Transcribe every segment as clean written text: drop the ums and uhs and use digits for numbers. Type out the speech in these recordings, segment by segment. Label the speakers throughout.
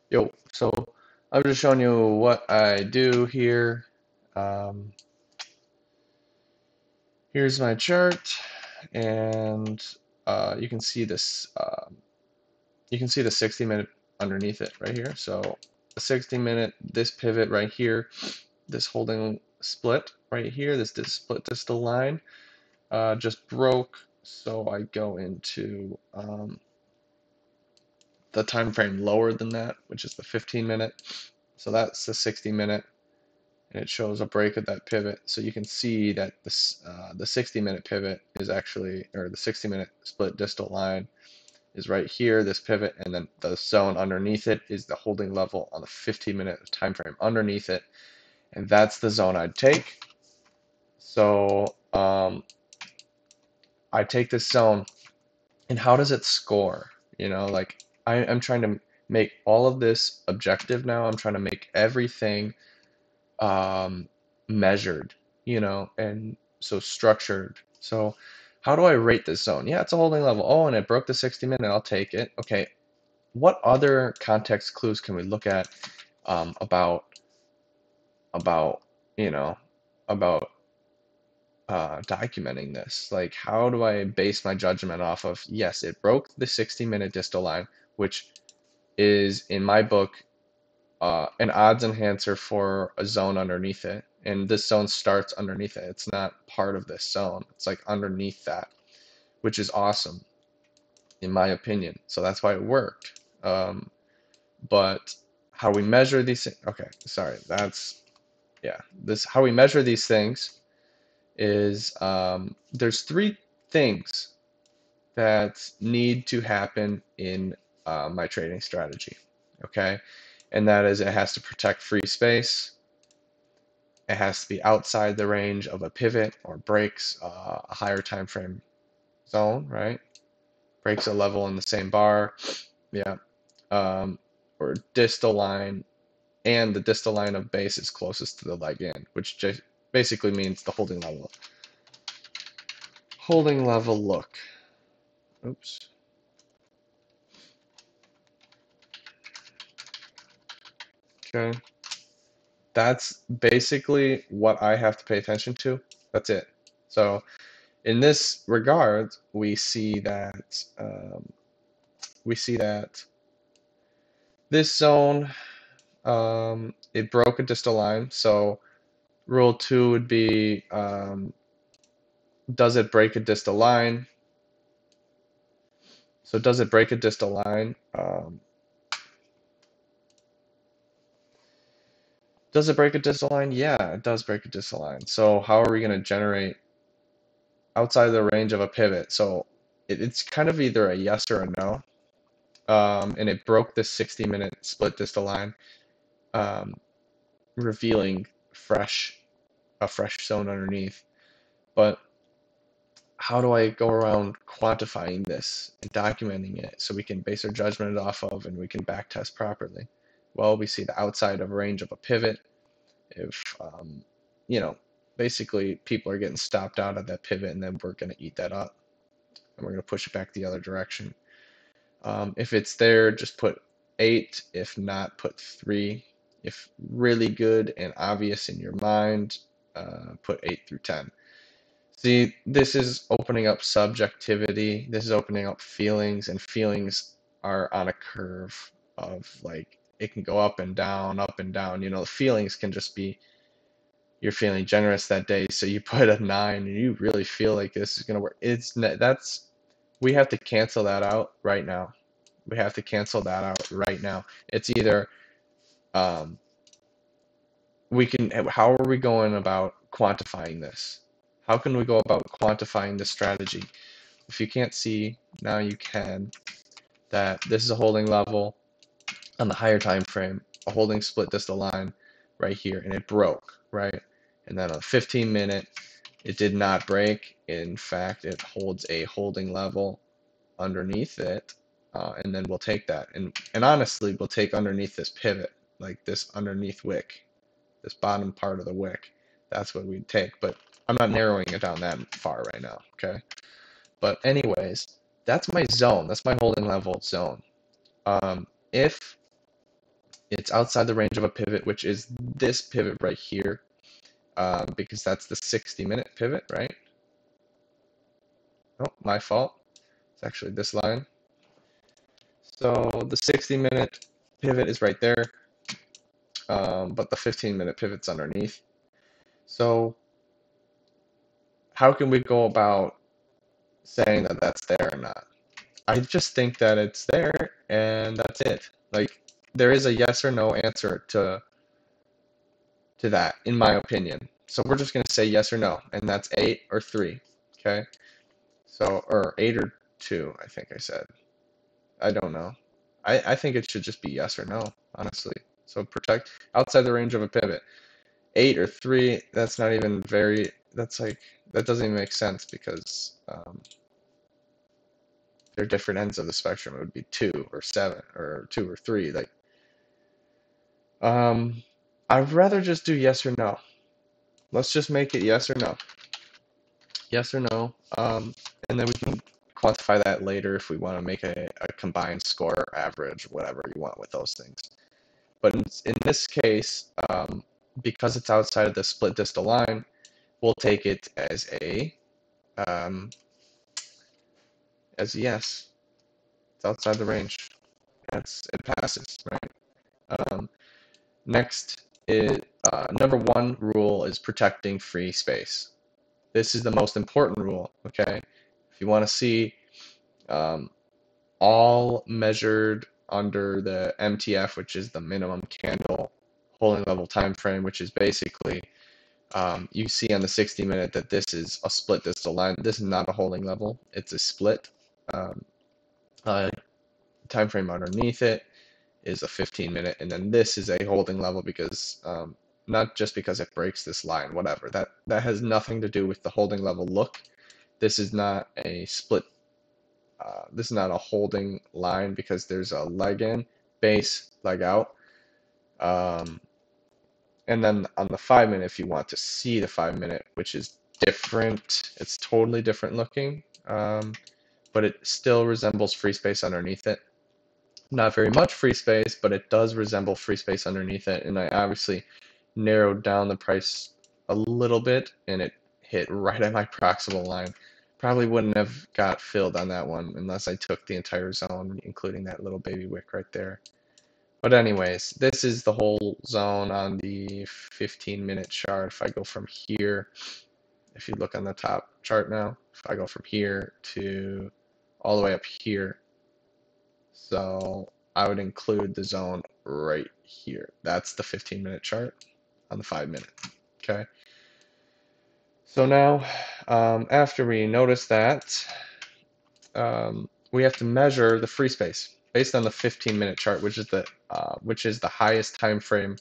Speaker 1: Yo, so I'm just showing you what I do here. Um, Here's my chart, and you can see this. You can see the 60-minute underneath it right here. So the 60-minute, this pivot right here, this holding split right here, this split distal line, just broke. So I go into the time frame lower than that, which is the 15-minute. So that's the 60-minute. And it shows a break of that pivot. So you can see that this the 60-minute pivot is actually, or the 60-minute split distal line is right here, this pivot, and then the zone underneath it is the holding level on the 15-minute time frame underneath it, and that's the zone I'd take. So I take this zone, and how does it score? Like I'm trying to make all of this objective now. I'm trying to make everything um, measured, and so structured. So how do I rate this zone? Yeah, it's a holding level. Oh, and it broke the 60-minute. I'll take it. Okay, what other context clues can we look at about about you know about documenting this? Like, how do I base my judgment off of? Yes, it broke the 60-minute distal line, which is in my book an odds enhancer for a zone underneath it. And this zone starts underneath it. It's not part of this zone. It's like underneath that, which is awesome, in my opinion. So that's why it worked. But how we measure these things, okay, sorry, yeah. This, how we measure these things is there's three things that need to happen in my trading strategy, okay? And that is, it has to protect free space. It has to be outside the range of a pivot or breaks a higher time frame zone, right? Breaks a level in the same bar, yeah. Or distal line, and the distal line of base is closest to the leg in, which just basically means the holding level. Holding level look. Oops. Okay. That's basically what I have to pay attention to. That's it. So in this regard, we see that this zone, it broke a distal line. So rule two would be, does it break a distal line? So does it break a distal line? Does it break a distal line? Yeah, it does break a distal line. So how are we going to generate outside the range of a pivot? So it's kind of either a yes or a no. And it broke the 60-minute split distal line, um, revealing a fresh zone underneath. But how do I go around quantifying this and documenting it so we can base our judgment off of and we can backtest properly? Well, we see the outside of range of a pivot. If you know, basically people are getting stopped out of that pivot, and then we're going to eat that up and we're going to push it back the other direction. If it's there, just put 8. If not, put 3. If really good and obvious in your mind, put 8 through 10. See, this is opening up subjectivity. This is opening up feelings, and feelings are on a curve of, like, it can go up and down, up and down. The feelings can just be, you're feeling generous that day, so you put a 9 and you really feel like this is going to work. We have to cancel that out right now. We have to cancel that out right now. It's either um, how are we going about quantifying this? How can we go about quantifying this strategy? If you can't see, now you can, that this is a holding level on the higher time frame, a holding split distal line right here, and it broke, right? And then on the 15-minute, it did not break. In fact, it holds a holding level underneath it, and then we'll take that. And honestly, we'll take underneath this pivot, like this underneath wick, this bottom part of the wick. That's what we'd take. But I'm not narrowing it down that far right now, okay? But anyways, that's my zone. That's my holding level zone. If It's outside the range of a pivot, which is this pivot right here, because that's the 60-minute pivot, right? Oh, my fault. It's actually this line. So the 60-minute pivot is right there, but the 15-minute pivot's underneath. So how can we go about saying that that's there or not? I just think that it's there and that's it. Like there is a yes or no answer to that, in my opinion. So we're just gonna say yes or no, and that's 8 or 3. Okay. So or 8 or 2, I think I said. I don't know. I think it should just be yes or no, honestly. So protect outside the range of a pivot. 8 or 3, that's not even very, that's like, that doesn't even make sense because they're different ends of the spectrum. It would be 2 or 7 or 2 or 3. Like, um, I'd rather just do yes or no. Let's just make it yes or no. Yes or no. And then we can quantify that later if we want to make a combined score, average, whatever you want with those things. But in this case, because it's outside of the split distal line, we'll take it um, as a yes. It's outside the range. It passes, right? Um, next is number one rule is protecting free space. This is the most important rule. Okay, if you want to see um, all measured under the MTF, which is the minimum candle holding level time frame, which is basically you see on the 60-minute that this is a split distal line. This is not a holding level; it's a split. Um, time frame underneath it is a 15-minute, and then this is a holding level because not just because it breaks this line, whatever. That has nothing to do with the holding level look. This is not a split. This is not a holding line because there's a leg in, base, leg out. And then on the 5-minute, if you want to see the 5-minute, which is different, it's totally different looking, but it still resembles free space underneath it. Not very much free space, but it does resemble free space underneath it. And I obviously narrowed down the price a little bit, and it hit right at my proximal line. Probably wouldn't have got filled on that one unless I took the entire zone, including that little baby wick right there. But anyways, this is the whole zone on the 15-minute chart. If I go from here, if you look on the top chart now, if I go from here to all the way up here, so I would include the zone right here. That's the 15-minute chart on the 5-minute. Okay. So now, after we notice that, we have to measure the free space based on the 15-minute chart, which is the highest time frame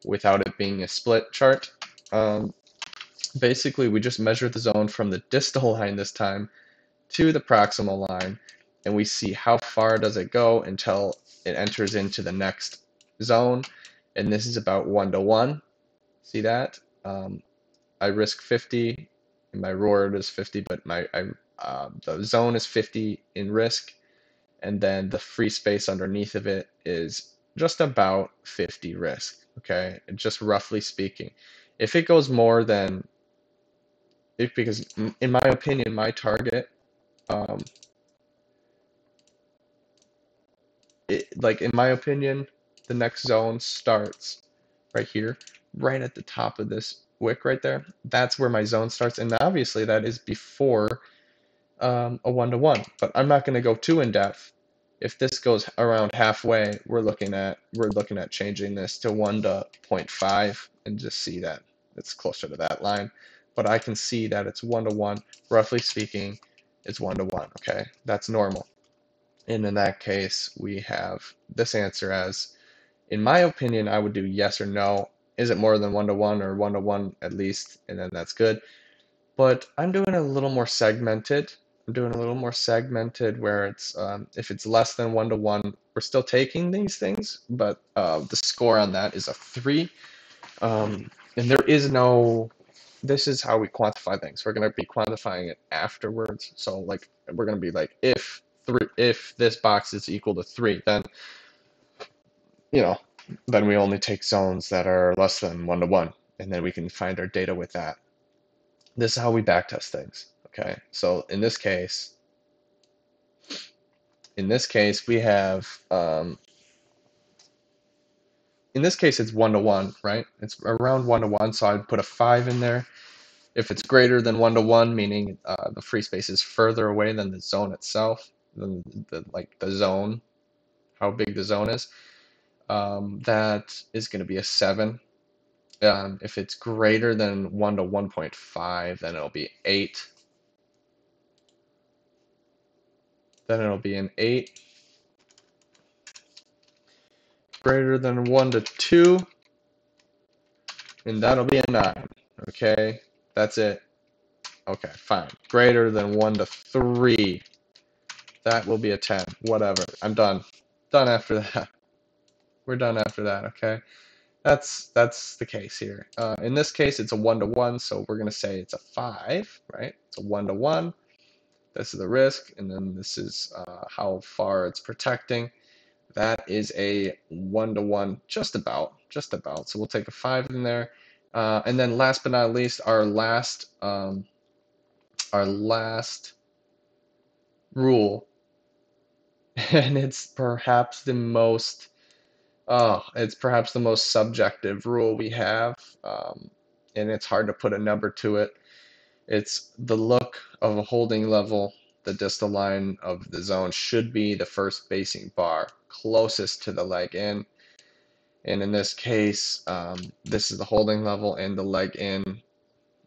Speaker 1: without it being a split chart. Basically, we just measure the zone from the distal line this time to the proximal line, and we see how far does it go until it enters into the next zone, and this is about 1 to 1. See that? I risk 50, and my reward is 50, but the zone is 50 in risk, and then the free space underneath of it is just about 50 risk. Okay, and just roughly speaking, if it goes more than, because in my opinion, my target, um, like in my opinion, the next zone starts right here, right at the top of this wick right there. That's where my zone starts, and obviously that is before a 1 to 1. But I'm not going to go too in depth. If this goes around halfway, we're looking at changing this to 1 to 0.5 and just see that it's closer to that line. But I can see that it's 1 to 1. Roughly speaking, it's 1 to 1. Okay, that's normal. And in that case, we have this answer as, in my opinion, I would do yes or no. Is it more than 1 to 1 or 1 to 1 at least? And then that's good. But I'm doing a little more segmented. I'm doing a little more segmented where it's if it's less than 1 to 1, we're still taking these things, but the score on that is a 3. And there is no. This is how we quantify things. We're going to be quantifying it afterwards. So like we're going to be like if this box is equal to 3, then you know then we only take zones that are less than 1 to 1, and then we can find our data with that. This is how we backtest things. Okay, so in this case we have in this case it's 1 to 1, right? It's around 1 to 1, so I'd put a 5 in there. If it's greater than 1 to 1, meaning the free space is further away than the zone itself, than the zone, how big the zone is, that is going to be a 7. If it's greater than 1 to 1.5, then it'll be 8. Then it'll be an 8. Greater than 1 to 2, and that'll be a 9. Okay, that's it. Okay, fine. Greater than 1 to 3, that will be a 10. Whatever. I'm done. Done after that. We're done after that, okay? That's the case here. In this case, it's a 1 to 1, so we're going to say it's a 5, right? It's a 1 to 1. This is the risk, and then this is how far it's protecting. That is a 1 to 1, just about. So we'll take a 5 in there. And then last but not least, our last rule, and it's perhaps the most subjective rule we have, and it's hard to put a number to it. It's the look of a holding level. The distal line of the zone should be the first basing bar closest to the leg in. And in this case, this is the holding level, and the leg in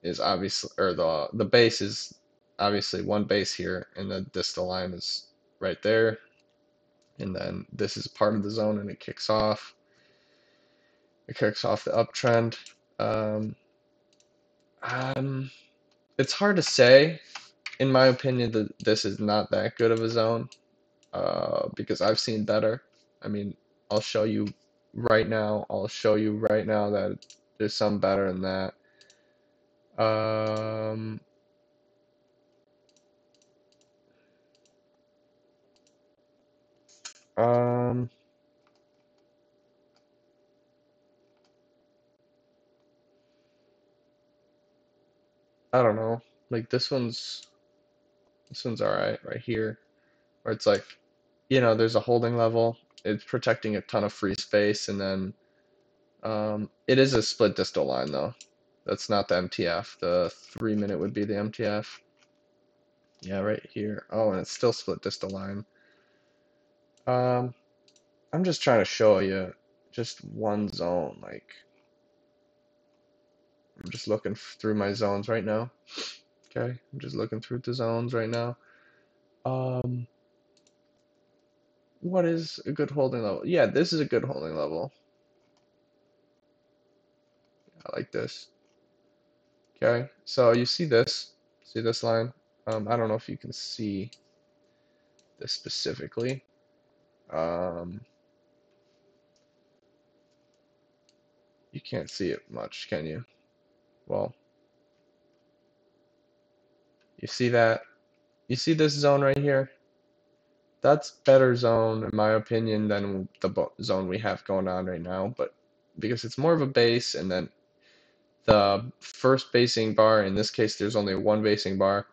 Speaker 1: is obviously, or the base is obviously one base here, and the distal line is right there. And then this is part of the zone, and it kicks off. It kicks off the uptrend. Um, um, it's hard to say. In my opinion, that this is not that good of a zone, because I've seen better. I mean, I'll show you right now. That there's some better than that. Um, um, I don't know. Like this one's all right here, where it's like, there's a holding level. It's protecting a ton of free space, and then it is a split distal line though. That's not the MTF. The 3-minute would be the MTF. Yeah, right here. Oh, and it's still split distal line. Um, I'm just trying to show you just one zone. Like, I'm just looking through my zones right now. Okay, I'm just looking through the zones right now. Um, what is a good holding level? Yeah, this is a good holding level. I like this. Okay, so you see this line? I don't know if you can see this specifically. You can't see it much, can you? Well, you see that? You see this zone right here? That's better zone, in my opinion, than the zone we have going on right now, but because it's more of a base, and then the first basing bar, in this case, there's only one basing bar,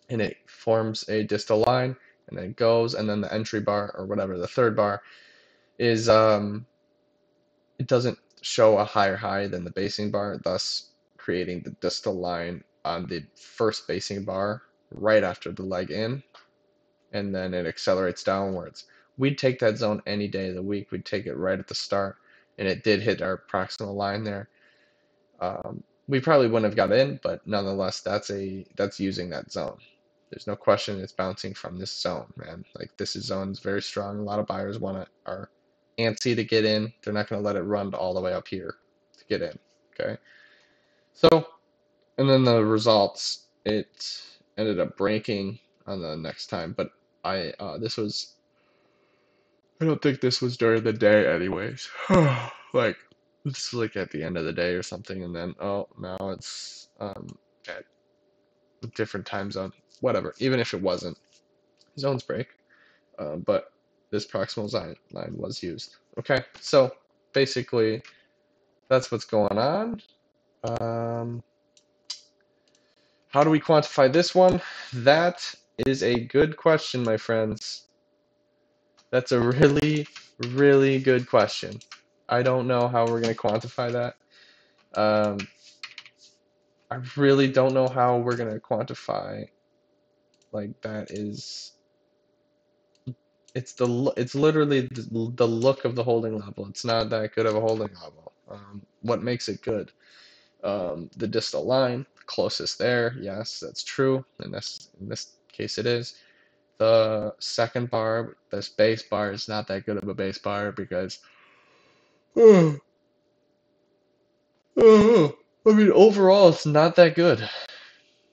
Speaker 1: and it forms a distal line, and then it goes, and then the entry bar, or whatever, the third bar, is it doesn't show a higher high than the basing bar, thus creating the distal line on the first basing bar right after the leg in, and then it accelerates downwards. We'd take that zone any day of the week. We'd take it right at the start, and it did hit our proximal line there. We probably wouldn't have got in, but nonetheless, that's using that zone. There's no question it's bouncing from this zone, man. Like, this zone's very strong. A lot of buyers are antsy to get in. They're not going to let it run all the way up here to get in. Okay, so, and then the results, it ended up breaking on the next time, but I don't think this was during the day anyways. Like, it's like at the end of the day or something, and then, oh, now it's at a different time zone. Whatever. Even if it wasn't, zones break. But this proximal line was used. Okay, so basically, that's what's going on. Um, how do we quantify this one? That is a good question, my friends. That's a really, really good question. I don't know how we're going to quantify that. Um, I really don't know how we're going to quantify like that is it's literally the look of the holding level. It's not that good of a holding level. What makes it good? The distal line, closest there, yes, that's true. In this case, it is. The second bar, this base bar, is not that good of a base bar because, I mean, overall, it's not that good.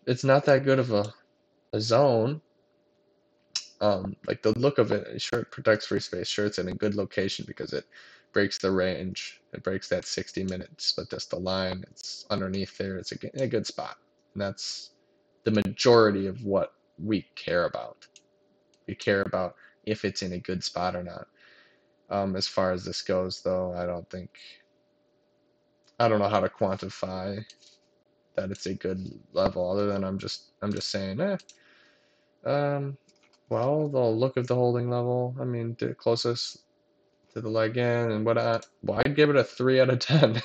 Speaker 1: It's not that good of a zone. Like the look of it, sure, it protects free space. Sure, it's in a good location because it breaks the range. It breaks that 60-minute split distal line. It's underneath there. It's a good spot. And that's the majority of what we care about. We care about if it's in a good spot or not. As far as this goes, though, I don't know how to quantify that it's a good level, other than I'm just saying, um, well, the look of the holding level, I mean, the closest to the leg in and whatnot. Well, I'd give it a 3 out of 10.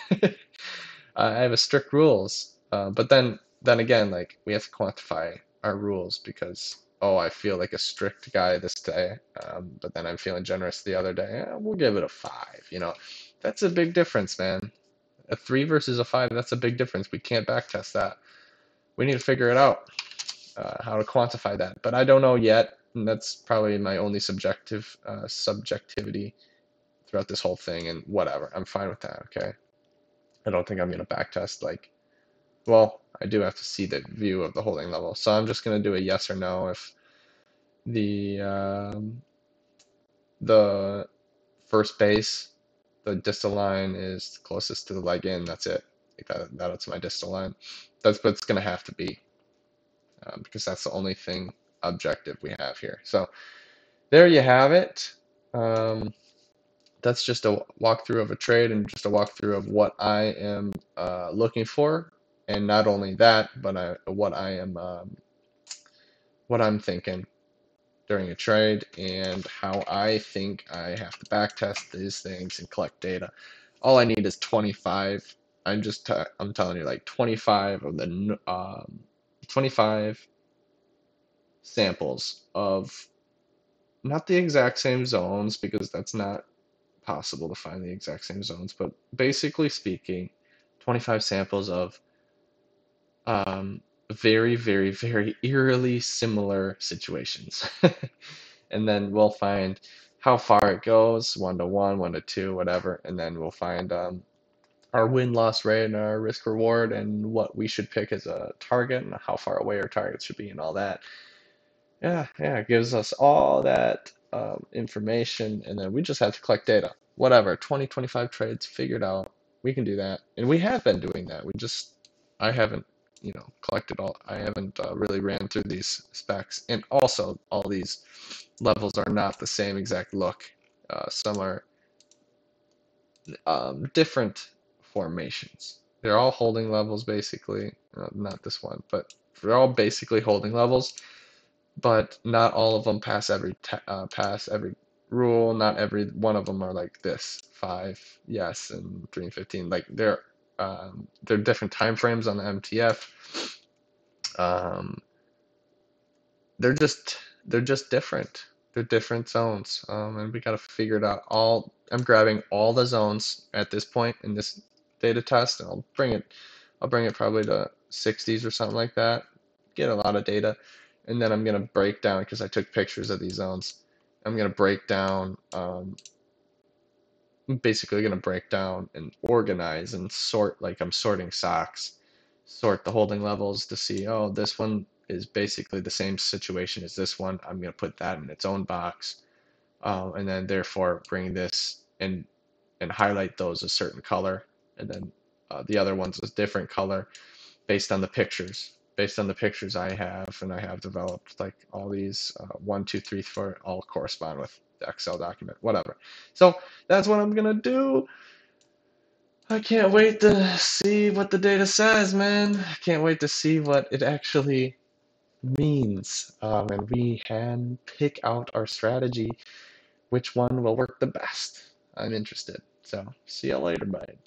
Speaker 1: I have a strict rules, but then again, like we have to quantify our rules because I feel like a strict guy this day, but then I'm feeling generous the other day. We'll give it a 5. That's a big difference, man. A 3 versus a 5, that's a big difference. We can't backtest that. We need to figure it out, how to quantify that. But I don't know yet, and that's probably my only subjectivity throughout this whole thing, and whatever. I'm fine with that, okay? I don't think I'm going to backtest, like, well, I do have to see the view of the holding level. So I'm just going to do a yes or no if the first base, the distal line is closest to the leg in. That's it. Like that's my distal line. That's what it's going to have to be, because that's the only thing objective we have here. So there you have it. That's just a walkthrough of a trade and just a walkthrough of what I am looking for, and not only that, but what I'm thinking during a trade and how I think I have to backtest these things and collect data. All I need is 25. I'm telling you, like 25 of the 25 samples of not the exact same zones, because that's not possible to find the exact same zones, but basically speaking, 25 samples of very, very, very eerily similar situations. And then we'll find how far it goes, 1 to 1, 1 to 2, whatever, and then we'll find our win-loss rate and our risk-reward and what we should pick as a target and how far away our targets should be and all that. Yeah, it gives us all that information, and then we just have to collect data. Whatever, 20, 25 trades figured out. We can do that, and we have been doing that. I haven't, collected all. I haven't really ran through these specs, and also all these levels are not the same exact look. Some are different formations. They're all holding levels basically. Not this one, but they're all basically holding levels, but not all of them pass every rule. Not every one of them are like this 5 yes and 3 and 15. Like they're different time frames on the MTF. Um, they're just different. They're different zones, and we got to figure it out. I'm grabbing all the zones at this point in this data test, and I'll bring it probably to 60s or something like that. Get a lot of data, and then I'm gonna break down, because I took pictures of these zones. I'm gonna break down. Basically gonna break down and organize and sort, like I'm sorting socks, sort the holding levels to see, this one is basically the same situation as this one. I'm gonna put that in its own box, and then therefore bring this and highlight those a certain color, and then the other ones a different color based on the pictures. Based on the pictures I have, and I have developed like all these 1, 2, 3, 4 all correspond with the Excel document, whatever. So that's what I'm gonna do. I can't wait to see what the data says, man. I can't wait to see what it actually means. And we can pick out our strategy, which one will work the best. I'm interested. So, see you later, bye.